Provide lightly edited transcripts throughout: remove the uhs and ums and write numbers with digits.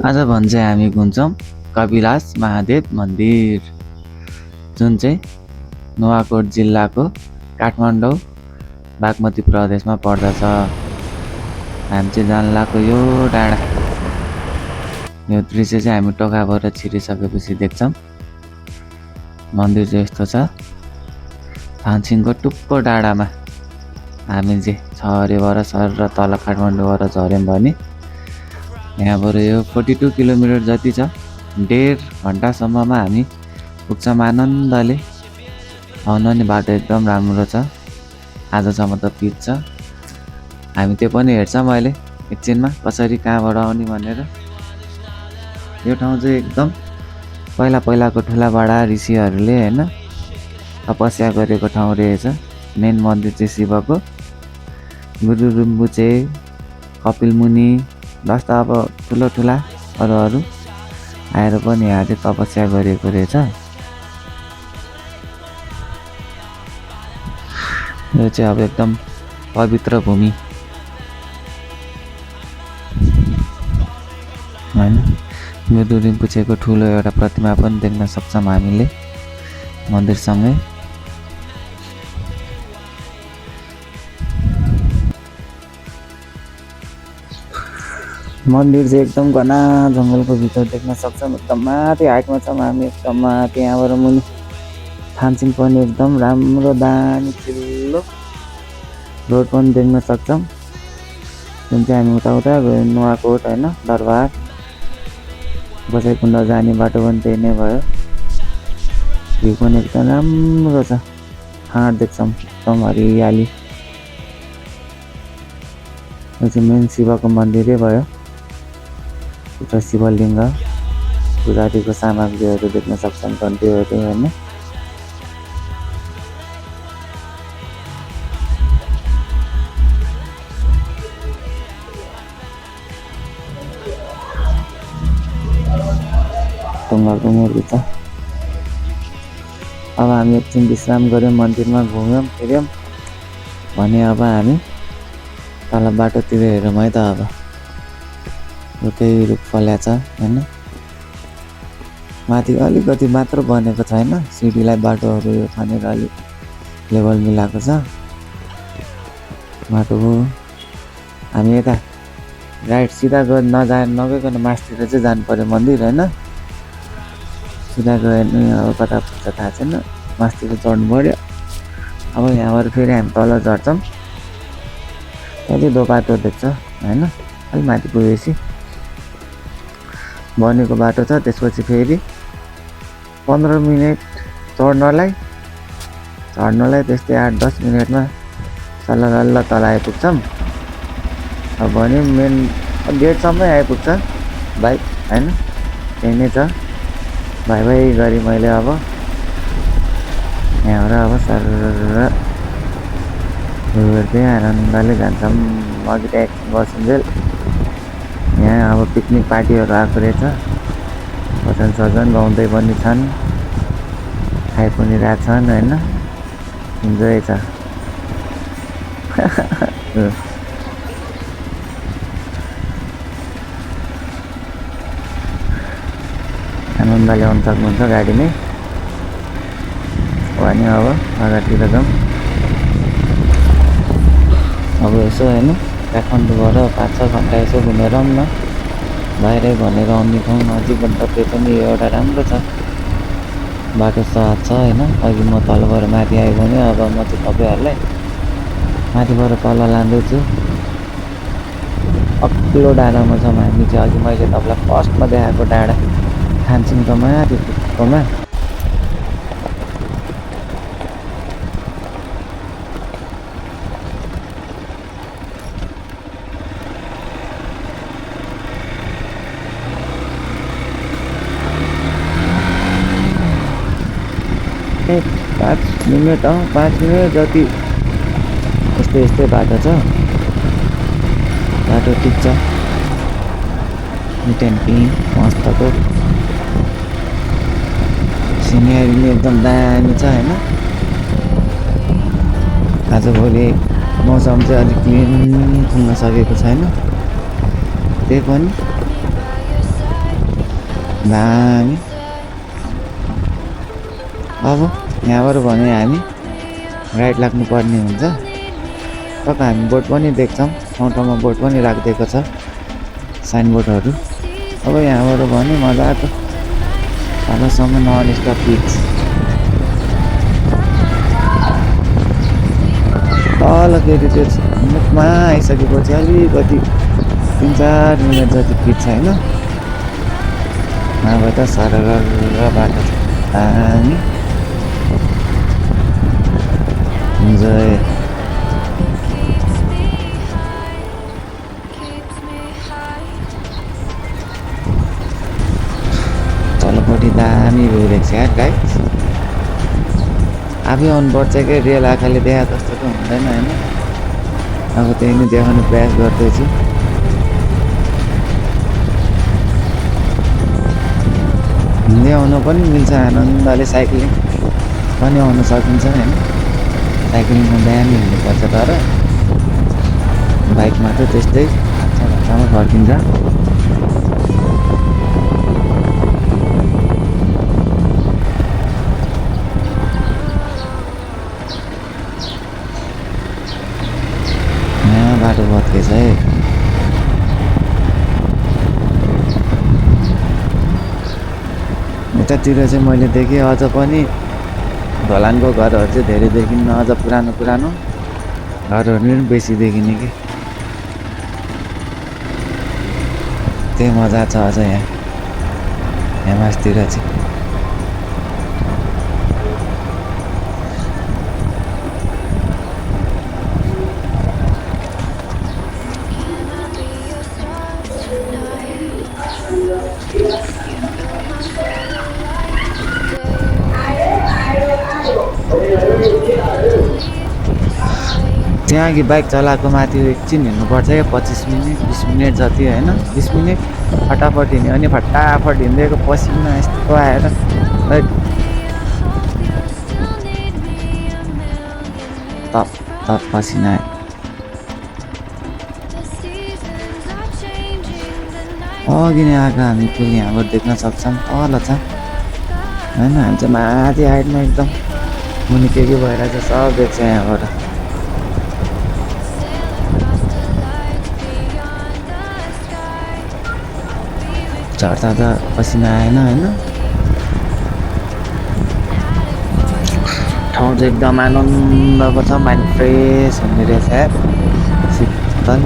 आज भने चाहिँ हामी घुम्छौँ कपिलास महादेव मन्दिर, जुन चाहिँ नुवाकोट जिल्लाको काठमाडौँ बागमती प्रदेशमा पर्दछ। हामी चाहिँ जान लागेको यो डाँडा। यो दृश्य चाहिँ हामी टोकाबाट छिरिसकेपछि देख्छौँ। मन्दिर चाहिँ यस्तो छ, थानसिङको टुप्पो डाँडामा हामी चाहिँ छरेबाट सर र तल काठमाडौँबाट झऱ्यौँ भने यहाँबाट यो 42 किलोमिटर जति छ। 1.5 घन्टासम्ममा हामी पुग्छौँ आनन्दले। आउन नि बाटो एकदम राम्रो छ, आजसम्म त पिच छ। हामी त्यो पनि हेर्छौँ अहिले एकछिनमा कसरी कहाँबाट आउने भनेर। यो ठाउँ चाहिँ एकदम पहिलाको ठुला बडा ऋषिहरूले होइन तपस्या गरेको ठाउँ रहेछ। मेन मन्दिर चाहिँ शिवको, गुरु रिम्पोछे, कपिल मुनि जस्ता अब ठुला अरू आएर पनि यहाँ चाहिँ तपस्या गरेको रहेछ। यो चाहिँ अब एकदम पवित्र भूमि होइन। गुरु रिम्पोछेको ठुलो एउटा प्रतिमा पनि देख्न सक्छौँ हामीले मन्दिरसँगै। मन्दिर चाहिँ एकदम घना जङ्गलको भित्र देख्न सक्छौँ। एकदम माथि हाइटमा छौँ हामी, एकदम माथि। यहाँबाट मुनि थानसिङ पनि एकदम राम्रो दामी चिल्लो रोड पनि देख्न सक्छौँ, जुन चाहिँ हामी उता गयो नुवाकोट होइन दरबार गोसाइँकुण्ड जाने बाटो पनि त्यही नै भयो। भ्यू पनि एकदम राम्रो छ, फाँट देख्छौँ एकदम हरियाली। यो चाहिँ मेन शिवको मन्दिरै भयो। भित्र शिवलिङ्ग, पूजारीको सामग्रीहरू देख्न सक्छौँ, घन्टीहरू होइन। ढुङ्गाको मूर्ति छ। अब हामी एकछिन विश्राम गऱ्यौँ, मन्दिरमा घुम्यौँ फिर्यौँ भने अब हामी तल बाटोतिर हेरौँ है त। अब रुखै रुख फल्या छ होइन। माथि अलिकति मात्र बनेको छैन, सिडीलाई बाटोहरू यो खनेर अलिक लेभल मिलाएको छ बाटोको। हामी यता राइट सिधा नगइकन मासतिर चाहिँ जानु पर्यो मन्दिर होइन। सिधा गयो भने अब कता पुग्छ थाहा छैन, मासतिर चढ्नु पर्यो। अब यहाँबाट फेरि हामी तल झर्छौँ, त्यहाँ चाहिँ दो बाटो देख्छ होइन। अलिक माथि पुगेपछि बनेको बाटो छ। त्यसपछि फेरि 15 मिनट चढ्नलाई त्यस्तै 8-10 मिनटमा सल्ल तल आइपुग्छौँ। अब भने मेन गेटसम्मै आइपुग्छ बाइक होइन, त्यही नै छ। भाइ गरी मैले अब यहाँबाट अब सर हेर्दै आनन्दले जान्छौँ। अघि त एकछिन बसुन्जेल यहाँ अब पिकनिक पार्टीहरू आएको रहेछ, भजन सजन गाउँदै पनि छन्, खाइ पनि रहेछन् होइन। इन्जोय छ। आनन्दले आउनु सक्नुहुन्छ गाडीमै भने अब अगाडितिर जाउँ। अब यसो होइन काठमाडौँबाट 5-6 घन्टा यसो घुमेर आउँ न, बाहिरै भनेर आउने ठाउँ नजिक गन्तव्य पनि एउटा राम्रो छ, बाटो सहज छ होइन। अघि म तलबाट माथि आयो भने अब म चाहिँ तपाईँहरूलाई माथिबाट तल लाँदैछु। अग्लो डाँडामा छौँ हामी चाहिँ। अघि मैले तपाईँलाई फर्स्टमा देखाएको डाँडा थानसिङको माथि पुगेकोमा पाँच मिनट जति यस्तै बाटो छ। बाटो ठिक छ, निट एन्ड क्लिन मस्तको। सिनेरी पनि एकदम दामी छ होइन। आजभोलि मौसम चाहिँ अलिक क्लिन हुन सकेको छैन, त्यही पनि दामी। अब यहाँबाट भने हामी राइट लाग्नुपर्ने हुन्छ। टक्क हामी बोर्ड पनि देख्छौँ, ठाउँ ठाउँमा बोर्ड पनि राखिदिएको छ, साइनबोर्डहरू। अब यहाँबाट भने मजाको तलसम्म नन स्टप पिच। तल फेरि त्यो मुखमा आइसकेपछि अलिकति 3-4 मिनट जति पिच छ होइन। नभए त सरर बाटो छ, दामी। इन्जोय। तलपट्टि दामी भ्यू देख्छ यार गाइस। आफै आउनुपर्छ कि रियल आँखाले देखा जस्तो त हुँदैन होइन। अब त्यही नै देखाउने प्रयास गर्दैछु। हिँड्दै आउनु पनि मिल्छ आनन्दले, साइक्लिङ पनि आउनु सकिन्छ होइन। साइक्लिङमा बिहान हिँड्नुपर्छ, तर बाइकमा त त्यस्तै भान्सामा फर्किन्छ। बाटो भत्केछ है। यतातिर चाहिँ मैले देखेँ अझ पनि ढलानको घरहरू चाहिँ धेरै देखिन्न, अझ पुरानो पुरानो घरहरू पनि बेसी देखिने कि। त्यही मजा छ अझ यहाँ मासतिर चाहिँ। त्यहाँ अघि बाइक चलाएको माथि एकछिन हिँड्नुपर्छ क्या, 25 मिनट 20 मिनट जति होइन। 20 मिनट फटाफट हिँड्यो अनि फटाफट हिँडिदिएको पसिना यस्तो आएर तप तप पसिना आयो। अघि नै आएको हामी पुल यहाँबाट देख्न सक्छौँ, तल छ होइन। हामी चाहिँ माथि हाइटमा एकदम मुनि के भइरहेछ सब देख्छ यहाँबाट। झर्दा त पसिना आएन होइन। ठाउँ चाहिँ एकदम आनन्दको छ, माइन्ड फ्रेस हुने रहेछ यार, शीतल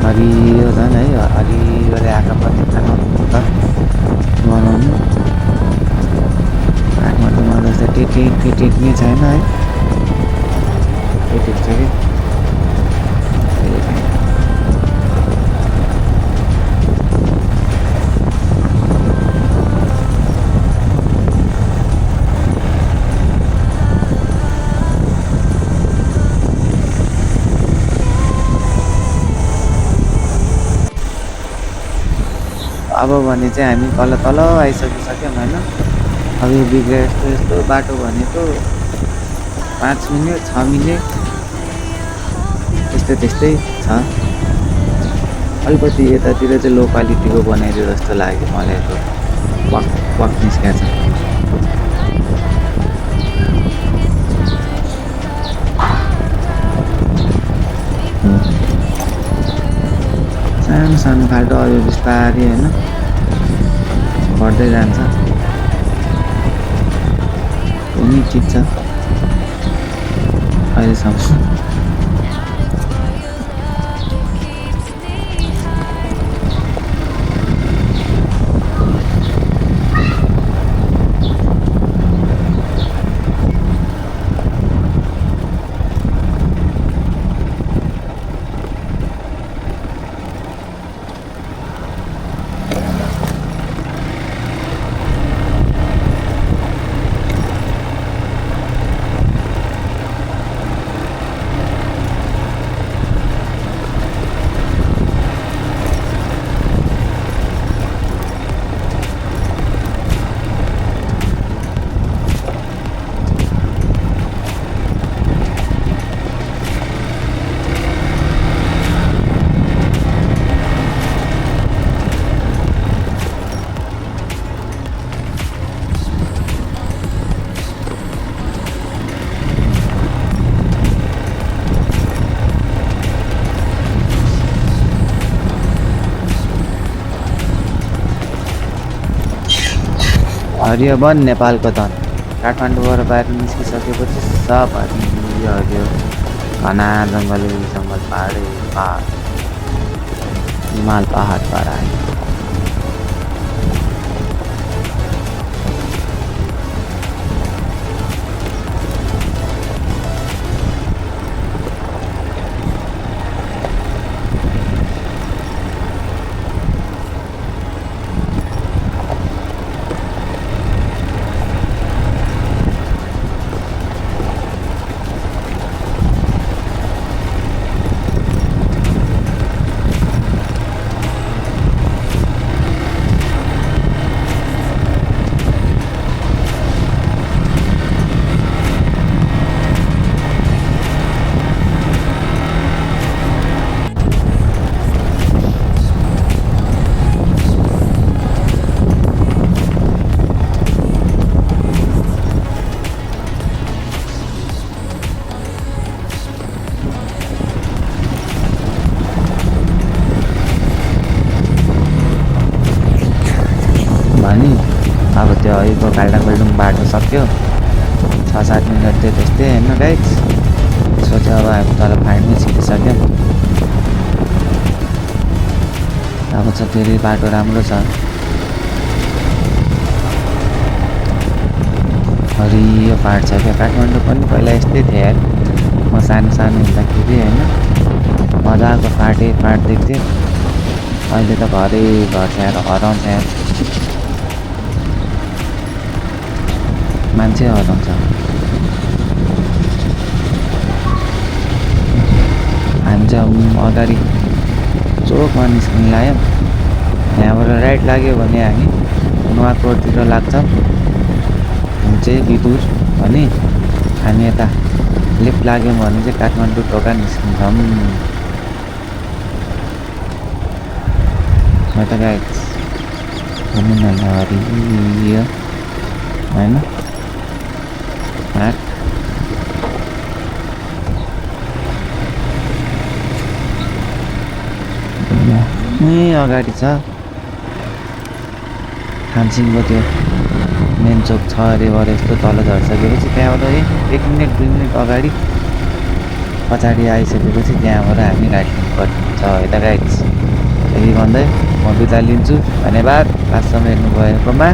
हरियो झन् है। हरियोले आँखा पनि आनन्द बनाउनु। काठमाडौँमा जस्तै टिटिक नै छैन है, टिटिक छ कि। अब भने चाहिँ हामी तल आइसकिसक्यौँ होइन। अब यो बिग्रे यस्तो बाटो भनेको 5 मिनट 6 मिनट त्यस्तै छ। अलिकति यतातिर चाहिँ लो क्वालिटीको बनाइदियो जस्तो लाग्यो मलाई। त पक निस्किएको छ। सानो खाल्टो अझै बिस्तारै होइन बढ्दै जान्छ। पनि ठिक छ अहिलेसम्म। हरियो वन नेपालको धन। काठमाडौँबाट बाहिर निस्किसकेपछि सब हरियो हरियो घना जङ्गलै जङ्गल, पाहाडै पाहाड, हिमाल पाहाड पहाड। भने अब त्यो अहिलेको खाल्डाखुल्डुङ बाटो सक्यो, 6-7 मिनट थियो त्यस्तै होइन गाइज। त्यसपछि अब हामी तल फाइनली छिटिसक्यौँ। अब चाहिँ फेरि बाटो राम्रो छ, हरियो पाहाड छ क्या। काठमाडौँ पनि पहिला यस्तै थियो यार, म सानो सानो हुँदाखेरि होइन, मजाको पाहाडै पाहाड देख्थेँ। अहिले त घरै घर छ यार, हराउँछ यार, मान्छे हराउँछ। हामी चाहिँ अगाडि चोकमा निस्किनु लाग्यौँ। यहाँबाट राइट लाग्यो भने हामी नुवाकोटतिर लाग्छौँ, हामी चाहिँ बिदुर भने। हामी यता लेफ्ट लाग्यौँ भने चाहिँ काठमाडौँ टोका निस्किन्छौँ। त गाइज घुम्नु न हरियो होइन, यहीँ अगाडि छ थानसिङको त्यो मेन चोक छ अरे भरे। यस्तो तल झरिसकेपछि त्यहाँबाट 1 मिनट 2 मिनट अगाडि पछाडि आइसकेपछि त्यहाँबाट हामी राइट लिनुपर्ने हुन्छ है त गाइज। यही भन्दै म बिदा लिन्छु। धन्यवाद लास्टसम्म हेर्नुभएकोमा।